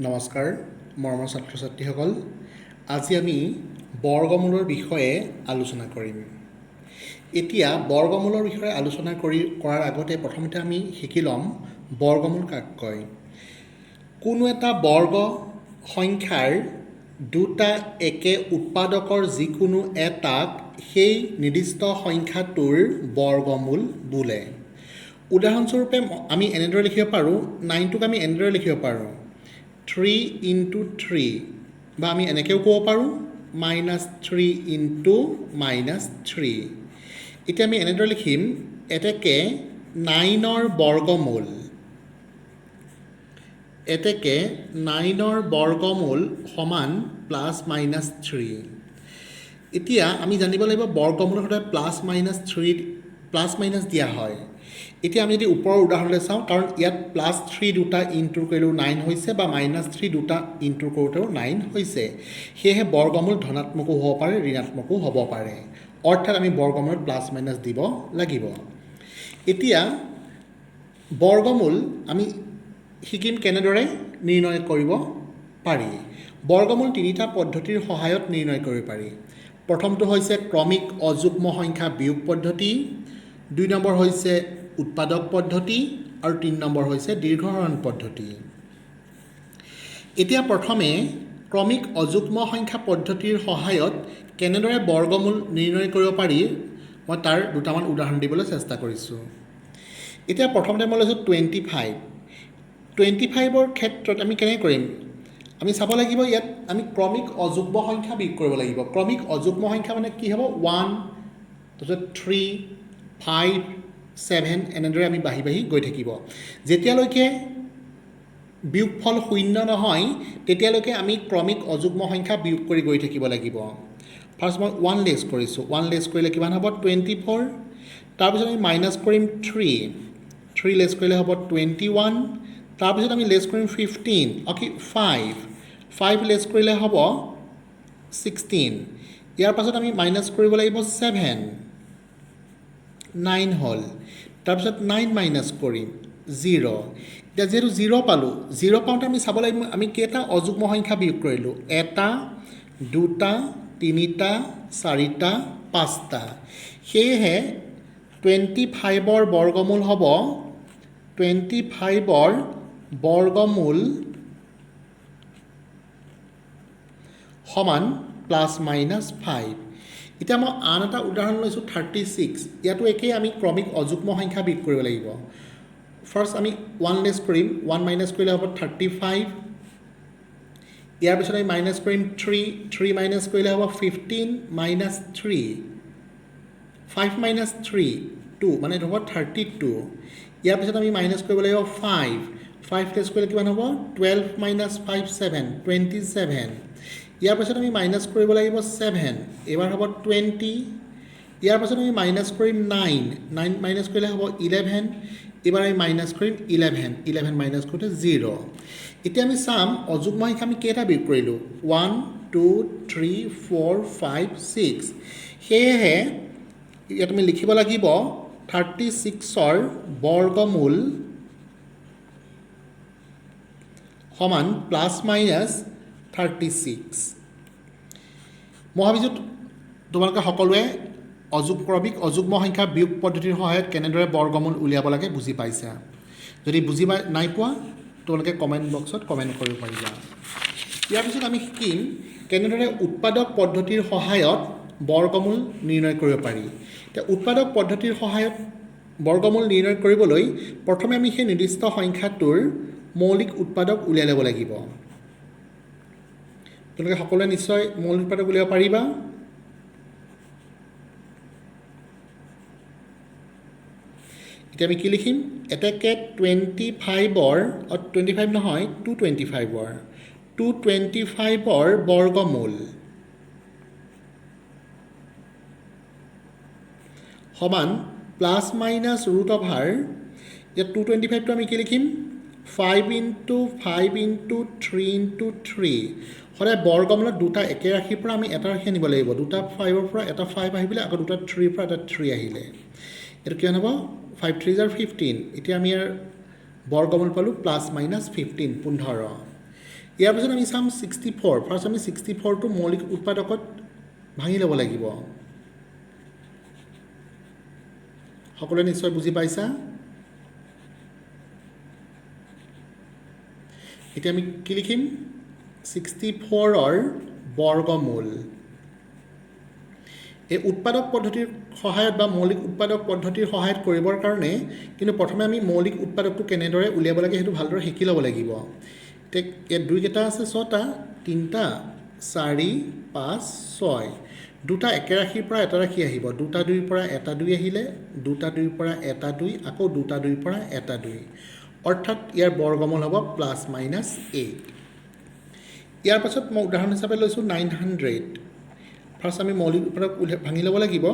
নমস্কাৰ মৰমৰ ছাত্ৰ ছাত্ৰীসকল আজি আমি বৰ্গমূলৰ বিষয়ে আলোচনা কৰিম এতিয়া বৰ্গমূলৰ বিষয়ে আলোচনা কৰাৰ আগতে প্ৰথমতে আমি শিকি ল'ম বৰ্গমূল কাক কয় কোনো এটা বৰ্গ সংখ্যাৰ দুটা একে উৎপাদকৰ যিকোনো এটাক সেই নিৰ্দিষ্ট সংখ্যাটোৰ বৰ্গমূল বোলে উদাহৰণস্বৰূপে আমি এনেদৰে লিখিব পাৰোঁ 9টোক আমি এনেদৰে লিখিব পাৰোঁ 3 into 3 বা আমি এনেকেও ক'ব পাৰোঁ -3 into -3 এতিয়া আমি এনেদৰে লিখিম এতেকে 9ৰ বৰ্গমূল এতেকে 9ৰ বৰ্গমূল সমান +-3 এতিয়া আমি জানিব লাগিব বৰ্গমূল সদায় +-3 দিয়া হয় এতিয়া আমি যদি ওপৰৰ উদাহৰণলৈ চাওঁ কাৰণ ইয়াত +3 দুটা ইনটু কৰিলেও 9 হৈছে বা -3 দুটা ইনটু কৰোঁতেও 9 হৈছে সেয়েহে বৰ্গমূল ধনাত্মকো হ'ব পাৰে ঋণাত্মকো হ'ব পাৰে অৰ্থাৎ আমি বৰ্গমূলত +- দিব লাগিব এতিয়া বৰ্গমূল আমি শিকিম কেনেদৰে নিৰ্ণয় কৰিব পাৰি বৰ্গমূল তিনিটা পদ্ধতিৰ সহায়ত নিৰ্ণয় কৰিব পাৰি প্ৰথমটো হৈছে ক্ৰমিক অযুগ্ম সংখ্যা বিয়োগ পদ্ধতি 2 নম্বৰ হৈছে উৎপাদক পদ্ধতি আৰু 3 নম্বৰ হৈছে দীৰ্ঘহৰণ পদ্ধতি এতিয়া প্ৰথমে ক্ৰমিক অযুগ্ম সংখ্যা পদ্ধতিৰ সহায়ত কেনেদৰে বৰ্গমূল নিৰ্ণয় কৰিব পাৰি মই তাৰ দুটামান উদাহৰণ দিবলৈ চেষ্টা কৰিছোঁ এতিয়া প্ৰথমতে মই লৈছোঁ 25ৰ ক্ষেত্ৰত আমি কেনে কৰিম আমি চাব লাগিব ইয়াত আমি ক্ৰমিক অযুগ্ম সংখ্যা বিয়োগ কৰিব লাগিব ক্ৰমিক অযুগ্ম সংখ্যা মানে কি হ'ব 1 তাৰপিছত 3 5 7 এনেদৰে আমি বাঢ়ি বাঢ়ি গৈ থাকিব যেতিয়ালৈকে বিয়োগফল শূন্য নহয় তেতিয়ালৈকে আমি ক্ৰমিক অযুগ্ম সংখ্যা বিয়োগ কৰি গৈ থাকিব লাগিব ফাৰ্ষ্ট মই 1 লেছ কৰিছোঁ 1 লেছ কৰিলে কিমান হ'ব 24 তাৰপিছত আমি মাইনাছ কৰিম 3 লেছ কৰিলে হ'ব 21 তাৰপিছত আমি লেছ কৰিম 5 লেছ কৰিলে হ'ব 16 ইয়াৰ পাছত আমি মাইনাছ কৰিব লাগিব 7 9 হ'ল তাৰপিছত 9 মাইনাছ কৰিম 0 এতিয়া যিহেতু 0 পালোঁ 0 পাওঁতে আমি চাব লাগিব আমি কেইটা অযুগ্ম সংখ্যা বিয়োগ কৰিলোঁ 1 2 3 4 5টা সেয়েহে 25ৰ বৰ্গমূল হ'ব 25ৰ বৰ্গমূল সমান +-5 এতিয়া মই আন এটা উদাহৰণ লৈছোঁ 36 ইয়াতো একেই আমি ক্ৰমিক অযুগ্ম সংখ্যা বিয়োগ কৰিব লাগিব ফাৰ্ষ্ট আমি 1 লেছ কৰিম 1 মাইনাছ কৰিলে হ'ব 35 ইয়াৰ পিছত আমি মাইনাছ কৰিম 3 মাইনাছ কৰিলে হ'ব 15 -3 5 - 3 2 মানে এইটো হ'ব 32 ইয়াৰ পিছত আমি মাইনাছ কৰিব লাগিব 5 লেছ কৰিলে কিমান হ'ব 12 - 5 7 27 ইয়াৰ পাছত আমি মাইনাছ কৰিব লাগিব 7 এবাৰ হ'ব 20 ইয়াৰ পাছত আমি মাইনাছ কৰিম 9 মাইনাছ কৰিলে হ'ব 11 এবাৰ আমি মাইনাছ কৰিম 11 মাইনাছ কৰোঁতে 0 এতিয়া আমি চাম অযুগ্ম সংখ্যা আমি কেইটা বিয়োগ কৰিলোঁ 1 2 3 4 5 6 সেয়েহে ইয়াত আমি লিখিব লাগিব 36ৰ বৰ্গমূল সমান +-36 মই ভাবিছোঁ তোমালোকে সকলোৱে ক্ৰমিক অযুগ্ম সংখ্যা বিয়োগ পদ্ধতিৰ সহায়ত কেনেদৰে বৰ্গমূল উলিয়াব লাগে বুজি পাইছা যদি বুজি নাই পোৱা তোমালোকে কমেণ্ট বক্সত কমেণ্ট কৰিব পাৰিবা ইয়াৰ পিছত আমি শিকিম কেনেদৰে উৎপাদক পদ্ধতিৰ সহায়ত বৰ্গমূল নিৰ্ণয় কৰিব পাৰি এতিয়া উৎপাদক পদ্ধতিৰ সহায়ত বৰ্গমূল নিৰ্ণয় কৰিবলৈ প্ৰথমে আমি সেই নিৰ্দিষ্ট সংখ্যাটোৰ মৌলিক উৎপাদক উলিয়াই ল'ব লাগিব তোমালোকে সকলোৱে নিশ্চয় মৌলিক উৎপাদক উলিয়াব পাৰিবা এতিয়া আমি কি লিখিম এতেকে 25 নহয় 225ৰ বৰ্গমূল সমান +-√, ইয়াত 225টো আমি কি লিখিম 5 × 5 × 3 × 3 সদায় বৰ্গমূলত দুটা একে ৰাশিৰ পৰা আমি এটা ৰাশি আনিব লাগিব দুটা 5ৰ পৰা এটা 5 আহিলে আকৌ দুটা 3ৰ পৰা এটা 3 আহিলে এইটো কিমান হ'ব 5 3 15 এতিয়া আমি ইয়াৰ বৰ্গমূল পালোঁ +-15 15 ইয়াৰ পিছত আমি চাম 64 ফাৰ্ষ্ট আমি 64টো মৌলিক উৎপাদকত ভাঙি ল'ব লাগিব সকলোৱে নিশ্চয় বুজি পাইছা এতিয়া আমি কি লিখিম 64ৰ বৰ্গমূল এই উৎপাদক পদ্ধতিৰ সহায়ত বা মৌলিক উৎপাদক পদ্ধতিৰ সহায়ত কৰিবৰ কাৰণে কিন্তু প্ৰথমে আমি মৌলিক উৎপাদকটো কেনেদৰে উলিয়াব লাগে সেইটো ভালদৰে শিকি ল'ব লাগিব ইয়াত দুই কেইটা আছে 6টা 3টা 4 5 6 দুটা একে ৰাশিৰ পৰা এটা ৰাশি আহিব দুটা দুইৰ পৰা এটা দুই আহিলে দুটা দুইৰ পৰা এটা দুই আকৌ দুটা দুইৰ পৰা এটা দুই অৰ্থাৎ ইয়াৰ বৰ্গমূল হ'ব +-8 ইয়াৰ পাছত মই উদাহৰণ হিচাপে লৈছোঁ 900 ফাৰ্ষ্ট আমি মৌলিক উৎপাদক ভাঙি ল'ব লাগিব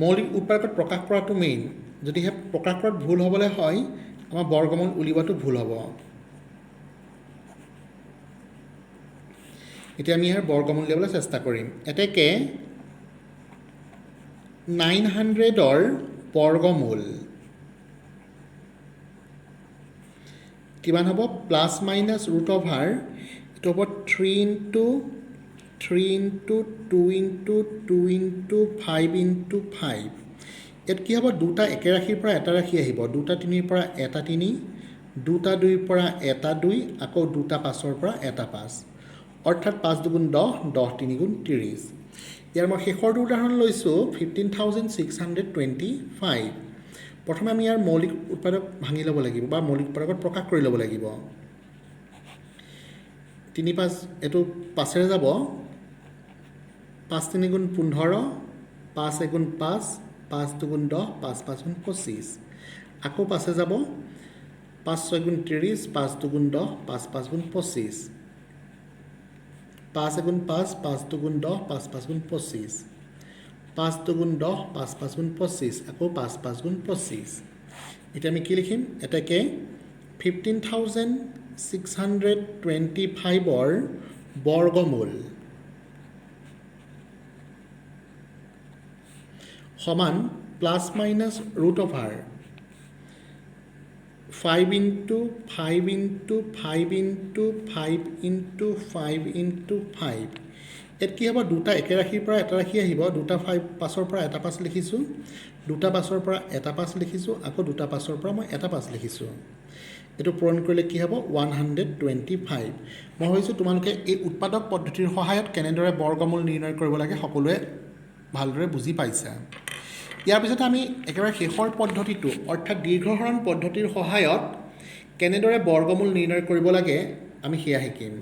মৌলিক উৎপাদকত প্ৰকাশ কৰাটো মেইন যদিহে প্ৰকাশ কৰাত ভুল হ'বলৈ হয় আমাৰ বৰ্গমূল উলিওৱাটো ভুল হ'ব এতিয়া আমি ইয়াৰ বৰ্গমূল উলিয়াবলৈ চেষ্টা কৰিম এতেকে 900ৰ বৰ্গমূল কিমান হ'ব +-√, এইটো হ'ব 3 into 2 into 2 into 5 into 5 ইয়াত কি হ'ব দুটা একে ৰাশিৰ পৰা এটা ৰাশি আহিব দুটা 3ৰ পৰা এটা 3 দুটা 2ৰ পৰা এটা 2 আকৌ দুটা 5ৰ পৰা এটা 5 অৰ্থাৎ 5 দুগুণ 10 10 3 গুণ 30 ইয়াৰ মই শেষৰ উদাহৰণ লৈছোঁ 15,625 প্ৰথমে আমি ইয়াৰ মৌলিক উৎপাদক ভাঙি ল'ব লাগিব বা মৌলিক উৎপাদকত প্ৰকাশ কৰি ল'ব লাগিব 3 5 এইটো 5ৰে যাব 5 3 গুণ 15 5 1 গুণ 5 5 2 গুণ 10 5 5 গুণ 25 আকৌ 5 যাব 5 6 গুণ 30 5 2 গুণ 10 5 5 গুণ 25 5 1 গুণ 5 5 2 গুণ 10 5 5 গুণ 25 5 2 গুণ 10 5 5 গুণ 25 আকৌ 5 5 গুণ 25 এতিয়া আমি কি লিখিম এটাকে 15,625ৰ বৰ্গমূল সমান +-√, 5 into 5 into 5 into 5 into 5 into 5 ইয়াত কি হ'ব দুটা একে ৰাশিৰ পৰা এটা ৰাশি আহিব দুটা 5ৰ পৰা এটা 5 লিখিছোঁ দুটা 5ৰ পৰা এটা 5 লিখিছোঁ আকৌ দুটা 5ৰ পৰা মই এটা 5 লিখিছোঁ এইটো পূৰণ কৰিলে কি হ'ব 125 মই ভাবিছোঁ তোমালোকে এই উৎপাদক পদ্ধতিৰ সহায়ত কেনেদৰে বৰ্গমূল নিৰ্ণয় কৰিব লাগে সকলোৱে ভালদৰে বুজি পাইছা ইয়াৰ পিছত আমি একেবাৰে শেষৰ পদ্ধতিটো অৰ্থাৎ দীৰ্ঘহৰণ পদ্ধতিৰ সহায়ত কেনেদৰে বৰ্গমূল নিৰ্ণয় কৰিব লাগে আমি সেয়া শিকিম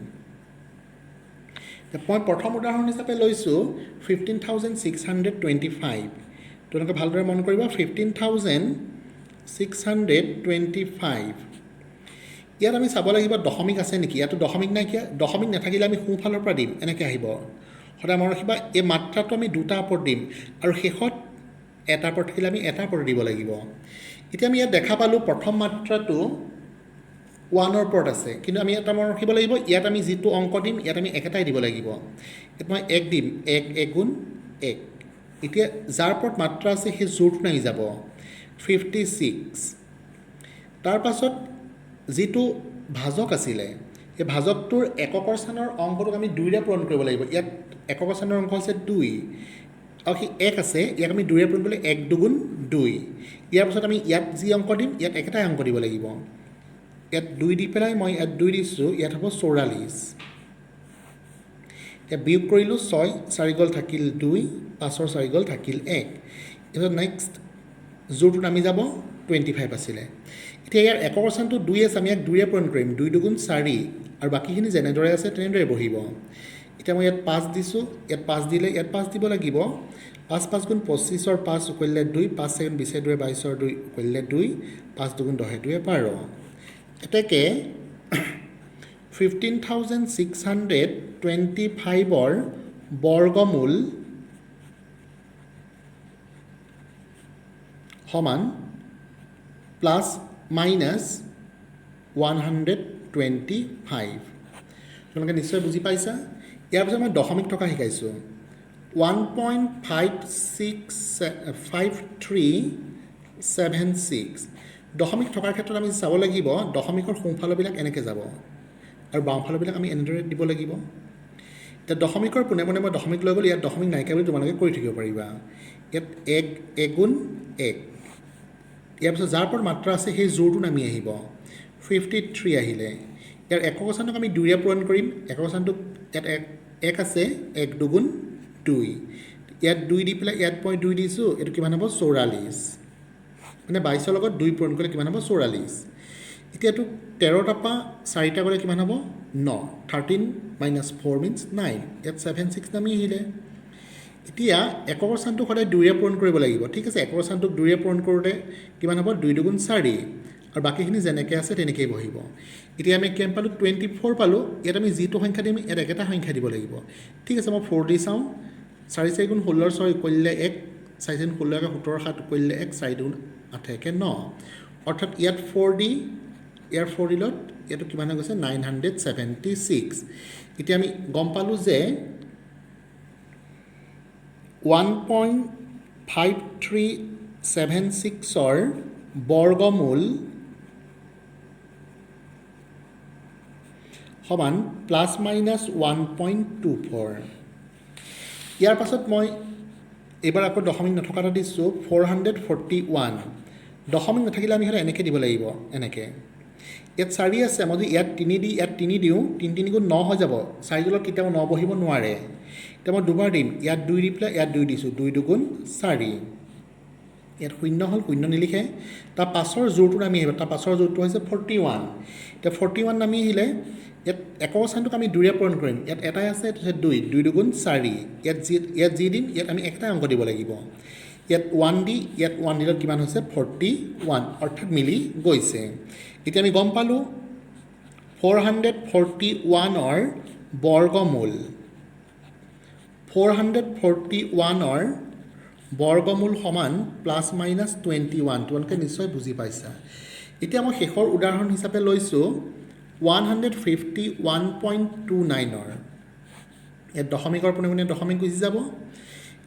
মই প্ৰথম উদাহৰণ হিচাপে লৈছোঁ 15,625 তোমালোকে ভালদৰে মন কৰিব 15,625 ইয়াত আমি চাব লাগিব দশমিক আছে নেকি ইয়াতো দশমিক নাইকিয়া দশমিক নাথাকিলে আমি সোঁফালৰ পৰা দিম এনেকৈ আহিব সদায় মনত ৰাখিবা এই মাত্ৰাটো আমি দুটা ওপৰত দিম আৰু শেষত এটা ওপৰত থাকিলে আমি এটা ওপৰত দিব লাগিব এতিয়া আমি ইয়াত দেখা পালোঁ প্ৰথম মাত্ৰাটো 1ৰ ওপৰত আছে কিন্তু আমি এটা মনত ৰাখিব লাগিব ইয়াত আমি যিটো অংক দিম ইয়াত আমি একেটাই দিব লাগিব ইয়াত মই 1 দিম 1 গুণ 1 এতিয়া যাৰ ওপৰত মাত্ৰা আছে সেই জোৰটো নাহি যাব 56 তাৰ পাছত যিটো ভাজক আছিলে সেই ভাজকটোৰ এককৰ স্থানৰ অংকটোক আমি 2ৰে পূৰণ কৰিব লাগিব ইয়াত এককৰ স্থানৰ অংক হৈছে 2 আৰু সেই 1 আছে ইয়াক আমি 2ৰে পূৰণ কৰিলে 1 2 2 ইয়াৰ পাছত আমি ইয়াত যি অংক দিম ইয়াত একেটাই অংক দিব লাগিব ইয়াত 2 দি পেলাই মই ইয়াত 2 দিছোঁ ইয়াত হ'ব 44 এতিয়া বিয়োগ কৰিলোঁ 6 4 গ'ল থাকিল 2 5ৰ 4 গ'ল থাকিল 1 এতিয়া নেক্সট জোৰটো নামি যাব 25 আছিলে এতিয়া ইয়াৰ একক স্থানটো 2 আছে আমি ইয়াক 2ৰে পূৰণ কৰিম 2 2 4 আৰু বাকীখিনি যেনেদৰে আছে তেনেদৰে বহিব এতিয়া মই ইয়াত 5 দিছোঁ ইয়াত 5 দিলে ইয়াত 5 দিব লাগিব 5 5 গুণ 25ৰ 5 কৰিলে 2 5 2 20 2 22ৰ 2 কৰিলে 2 5 2 10 2 12 এতেকে 15,625ৰ বৰ্গমূল সমান +-125 তোমালোকে নিশ্চয় বুজি পাইছা ইয়াৰ পিছত মই দশমিক থকা শিকাইছোঁ 1.5376 দশমিক থকাৰ ক্ষেত্ৰত আমি চাব লাগিব দশমিকৰ সোঁফালৰবিলাক এনেকৈ যাব আৰু বাওঁফালৰবিলাক আমি এনেদৰে দিব লাগিব এতিয়া দশমিকৰ পোনে পোনে মই দশমিক লৈ গ'ল ইয়াত দশমিক নাইকিয়া বুলি তোমালোকে কৰি থাকিব পাৰিবা ইয়াত এগুণ এক ইয়াৰ পিছত যাৰ ওপৰত মাত্ৰা আছে সেই জোৰটো নামি আহিব 53 আহিলে ইয়াৰ একক স্থানটোক আমি দুইৰে পূৰণ কৰিম একক স্থানটোক ইয়াত এক আছে এক দুগুণ দুই ইয়াত দুই দি পেলাই ইয়াত মই দুই দিছোঁ এইটো কিমান হ'ব 44 মানে 22ৰ লগত দুই পূৰণ কৰিলে কিমান হ'ব 44 এতিয়াতো 13টাৰ পৰা 4টা গ'লে কিমান হ'ব 9 13 - 4 means 9 ইয়াত 76 নামি আহিলে এতিয়া একক স্থানটোক সদায় দুইৰে পূৰণ কৰিব লাগিব ঠিক আছে একক স্থানটোক দুইৰে পূৰণ কৰোঁতে কিমান হ'ব 2 দুগুণ 4 আৰু বাকীখিনি যেনেকৈ আছে তেনেকৈয়ে বহিব এতিয়া আমি কিমান পালোঁ 24 পালোঁ ইয়াত আমি যিটো সংখ্যা দিম ইয়াত একেটা সংখ্যা দিব লাগিব ঠিক আছে মই 4 দি চাওঁ 4 4 গুণ 16 6 কৰিলে 1 4 4 16 17 7 কৰিলে 1 4 দুগুণ 8 একে 9 অৰ্থাৎ ইয়াত 4 দি ইয়াৰ 4 দিলত ইয়াতো কিমান হৈ গৈছে 976 এতিয়া আমি গম পালোঁ যে 1.5376ৰ বৰ্গমূল সমান ±1.24 ইয়াৰ পাছত মই এইবাৰ আকৌ দশমিক নথকা এটা দিছোঁ 441 দশমিক নাথাকিলে আমি হ'লে এনেকৈ দিব লাগিব এনেকৈ ইয়াত 4 আছে মই যদি ইয়াত 3 দি ইয়াত 3 দিওঁ 3 3 গুণ 9 হৈ যাব 4 তলত কেতিয়াও 9 বহিব নোৱাৰে এতিয়া মই দুবাৰ দিম ইয়াত 2 দি পেলাই ইয়াত 2 দিছোঁ 2 দুগুণ 4 ইয়াত শূন্য হ'ল শূন্য নিলিখে তাৰ পাছৰ জোৰটো নামি আহিব তাৰ পাছৰ জোৰটো হৈছে 41 এতিয়া 41 নামি আহিলে ইয়াত একক স্থানটোক আমি দুইৰে পূৰণ কৰিম ইয়াত এটাই আছে এইটো হৈছে 2 2 দুগুণ 4 ইয়াত যি দিম ইয়াত আমি একটা অংক দিব লাগিব ইয়াত 1 দি ইয়াত 1 দিলত কিমান হৈছে 41 অৰ্থাৎ মিলি গৈছে এতিয়া আমি গম পালোঁ 441ৰ বৰ্গমূল 441ৰ বৰ্গমূল সমান ±21 তোমালোকে নিশ্চয় বুজি পাইছা এতিয়া মই শেষৰ উদাহৰণ হিচাপে লৈছোঁ 151.29ৰ ইয়াত দশমিকৰ পোনে পোনে দশমিক গুচি যাব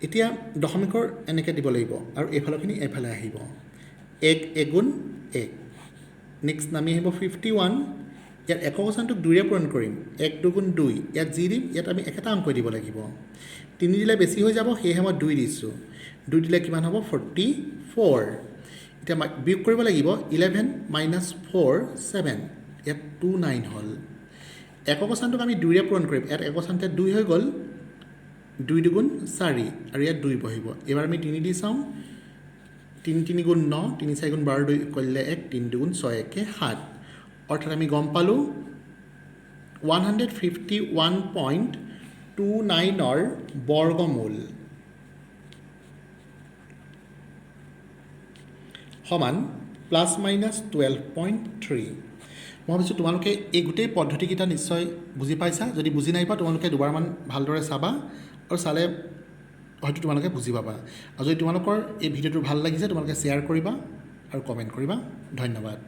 এতিয়া দশমিকৰ এনেকৈ দিব লাগিব আৰু এইফালৰখিনি এইফালে আহিব 1 এগুণ 1 নেক্সট নামি আহিব 51 ইয়াত একক স্থানটোক দুইৰে পূৰণ কৰিম 1 দুগুণ 2 ইয়াত যি দিম ইয়াত আমি একেটা অংক দিব লাগিব 3 দিলে বেছি হৈ যাব সেয়েহে মই 2 দিছোঁ 2 দিলে কিমান হ'ব 44 এতিয়া বিয়োগ কৰিব লাগিব 11 - 4 7 ইয়াত 29 হ'ল একক স্থানটোক আমি দুইৰে পূৰণ কৰিম ইয়াত একক স্থানতে 2 হৈ গ'ল 2 দুগুণ 4 আৰু ইয়াত 2 বহিব এইবাৰ আমি 3 দি চাওঁ 3 3 গুণ 9 3 4 গুণ 12 2 কৰিলে 1 3 দুগুণ 6 একে 7 অৰ্থাৎ আমি গম পালোঁ 151.29ৰ বৰ্গমূল সমান ±12.3 মই ভাবিছোঁ তোমালোকে এই গোটেই পদ্ধতিকেইটা নিশ্চয় বুজি পাইছা যদি বুজি নাই পোৱা তোমালোকে দুবাৰমান ভালদৰে চাবা আৰু চালে হয়তো তোমালোকে বুজি পাবা আৰু যদি তোমালোকৰ এই ভিডিঅ'টো ভাল লাগিছে তোমালোকে শ্বেয়াৰ কৰিবা আৰু কমেণ্ট কৰিবা ধন্যবাদ